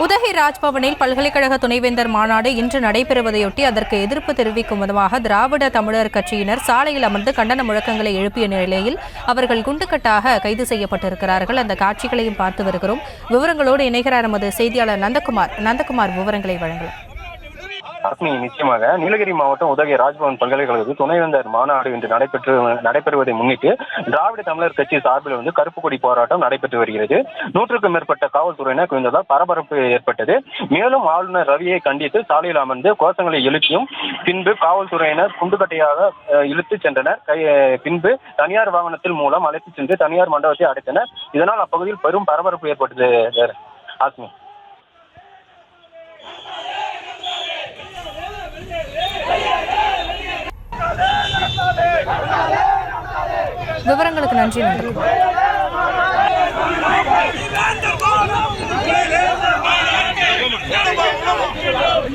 உதகை ராஜ்பவனில் பல்கலைக்கழக துணைவேந்தர் மாநாடு இன்று நடைபெறுவதையொட்டி அதற்கு எதிர்ப்பு தெரிவிக்கும் விதமாக திராவிட தமிழர் கட்சியினர் சாலையில் அமர்ந்து கண்டன முழக்கங்களை எழுப்பிய நிலையில் அவர்கள் குண்டுக்கட்டாக கைது செய்யப்பட்டிருக்கிறார்கள். அந்த காட்சிகளையும் பார்த்து வருகிறோம். விவரங்களோடு இணைகிறார் நமது செய்தியாளர் நந்தகுமார் விவரங்களை வழங்கலாம். நிச்சயமாக நீலகிரி மாவட்டம் உதகை ராஜ்பவன் பல்கலைக்கழகத்தில் துணைவேந்தர் மாநாடு இன்று நடைபெறுவதை முன்னிட்டு திராவிட தமிழர் கட்சி சார்பில் கருப்பு கொடி போராட்டம் நடைபெற்று வருகிறது. 100க்கும் மேற்பட்ட காவல்துறையினர் குவிந்ததால் பரபரப்பு ஏற்பட்டது. மேலும் ஆளுநர் ரவியை கண்டித்து சாலையில் அமர்ந்து கோஷங்களை எழுப்பியும் பின்பு காவல்துறையினர் குண்டுக்கட்டையாக இழுத்து சென்றனர். பின்பு தனியார் வாகனத்தில் மூலம் அழைத்து சென்று தனியார் மண்டபத்தை அடைத்தனர். இதனால் அப்பகுதியில் பெரும் பரபரப்பு ஏற்பட்டது. ஆஸ்மி, விவரங்களுக்கு நன்றி.